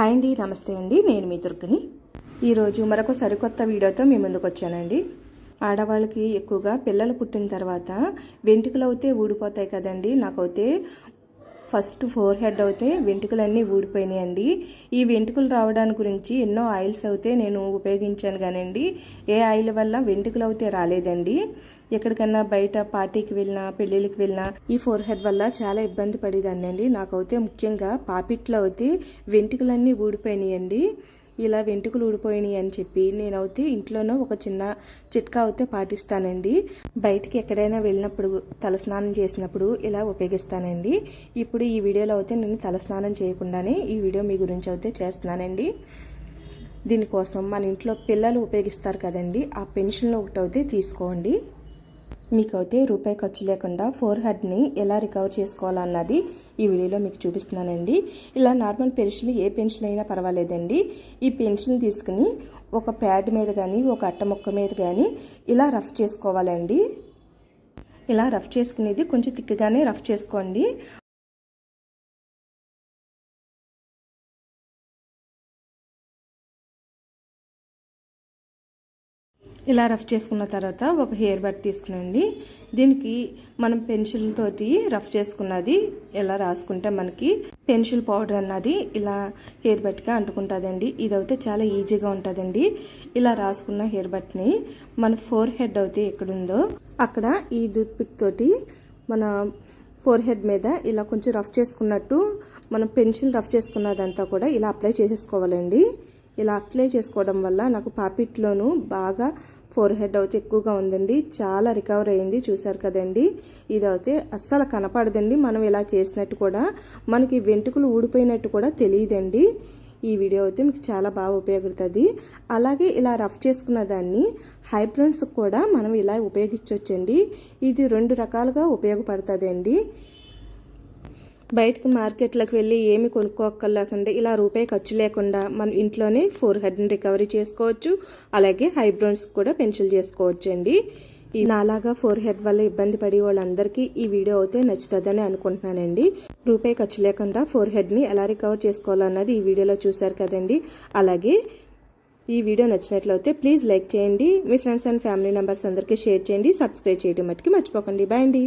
Hi అండి, నమస్తే అండి. నేను మీ దుర్గని. ఈరోజు మరొక సరికొత్త వీడియోతో మీ ముందుకు వచ్చానండి. ఆడవాళ్ళకి ఎక్కువగా పిల్లలు పుట్టిన తర్వాత వెంట్రుకలు అయితే ఊడిపోతాయి కదండి. నాకైతే ఫస్ట్ ఫోర్ హెడ్ అయితే వెంట్రుకలన్నీ ఊడిపోయినాయండి. ఈ వెంట్రుకలు రావడానికి గురించి ఎన్నో ఆయిల్స్ అయితే నేను ఉపయోగించాను కానండి ఏ ఆయిల్ వల్ల వెంట్రుకలు అయితే రాలేదండి. ఎక్కడికన్నా బయట పార్టీకి వెళ్ళినా పెళ్ళిళ్ళకి వెళ్ళినా ఈ ఫోర్ హెడ్ వల్ల చాలా ఇబ్బంది పడేదాన్ని అండి. నాకైతే ముఖ్యంగా పాపిట్లో అయితే వెంట్రుకలన్నీ ఊడిపోయినాయండి. ఇలా వెంట్రుకలు ఊడిపోయినాయి అని చెప్పి నేనైతే ఇంట్లోనూ ఒక చిన్న చిట్కా అయితే పాటిస్తానండి. బయటికి ఎక్కడైనా వెళ్ళినప్పుడు తలస్నానం చేసినప్పుడు ఇలా ఉపయోగిస్తానండి. ఇప్పుడు ఈ వీడియోలో అయితే నేను తలస్నానం చేయకుండానే ఈ వీడియో మీ గురించి అయితే చేస్తున్నానండి. దీనికోసం మన ఇంట్లో పిల్లలు ఉపయోగిస్తారు కదండి, ఆ పెన్షన్లో ఒకటి అయితే తీసుకోండి. మీకైతే రూపాయి ఖర్చు లేకుండా ఫోర్ హెడ్ని ఎలా రికవర్ చేసుకోవాలన్నది ఈ వీడియోలో మీకు చూపిస్తున్నానండి. ఇలా నార్మల్ పెన్షన్ ఏ పెన్షన్ అయినా పర్వాలేదండి. ఈ పెన్షన్ తీసుకుని ఒక ప్యాడ్ మీద కానీ ఒక అట్ట ముక్క మీద కానీ ఇలా రఫ్ చేసుకోవాలండి. ఇలా రఫ్ చేసుకునేది కొంచెం తిక్కగానే రఫ్ చేసుకోండి. ఇలా రఫ్ చేసుకున్న తర్వాత ఒక హెయిర్ బట్ తీసుకునండి. దీనికి మనం పెన్సిల్తోటి రఫ్ చేసుకున్నది ఇలా రాసుకుంటే మనకి పెన్సిల్ పౌడర్ అన్నది ఇలా హెయిర్ బట్గా అంటుకుంటుందండి. ఇదైతే చాలా ఈజీగా ఉంటుందండి. ఇలా రాసుకున్న హెయిర్ బట్ని మన ఫోర్ హెడ్ అయితే ఎక్కడుందో అక్కడ ఈ టూత్ పిక్ తోటి మన ఫోర్ హెడ్ మీద ఇలా కొంచెం రఫ్ చేసుకున్నట్టు మనం పెన్సిల్ రఫ్ చేసుకున్నదంతా కూడా ఇలా అప్లై చేసేసుకోవాలండి. ఇలా అప్లై చేసుకోవడం వల్ల నాకు పాపిట్లోనూ బాగా ఫోర్ హెడ్ అయితే ఎక్కువగా ఉందండి. చాలా రికవర్ అయ్యింది, చూసారు కదండి. ఇదైతే అస్సలు కనపడదండి. మనం ఇలా చేసినట్టు కూడా మనకి వెంట్రుకలు ఊడిపోయినట్టు కూడా తెలియదండి. ఈ వీడియో అయితే మీకు చాలా బాగా ఉపయోగపడుతుంది. అలాగే ఇలా రఫ్ చేసుకున్న దాన్ని హైబ్రోన్స్కి కూడా మనం ఇలా ఉపయోగించవచ్చండి. ఇది రెండు రకాలుగా ఉపయోగపడుతుందండి. బయటకు మార్కెట్లోకి వెళ్ళి ఏమి కొనుక్కోక్కర్లేకుండా ఇలా రూపాయి ఖర్చు లేకుండా మనం ఇంట్లోనే ఫోర్ హెడ్ని రికవరీ చేసుకోవచ్చు. అలాగే హైబ్రోన్స్ కూడా పెన్సిల్ చేసుకోవచ్చు అండి. నాలాగా ఫోర్ హెడ్ వల్ల ఇబ్బంది పడే వాళ్ళందరికీ ఈ వీడియో అయితే నచ్చుతుందని అనుకుంటున్నానండి. రూపాయి ఖర్చు లేకుండా ఫోర్ హెడ్ని ఎలా రికవర్ చేసుకోవాలన్నది ఈ వీడియోలో చూశారు కదండి. అలాగే ఈ వీడియో నచ్చినట్లయితే ప్లీజ్ లైక్ చేయండి. మీ ఫ్రెండ్స్ అండ్ ఫ్యామిలీ మెంబర్స్ అందరికీ షేర్ చేయండి. సబ్స్క్రైబ్ చేయడం మట్టుకు మర్చిపోకండి. బాయ్ అండి.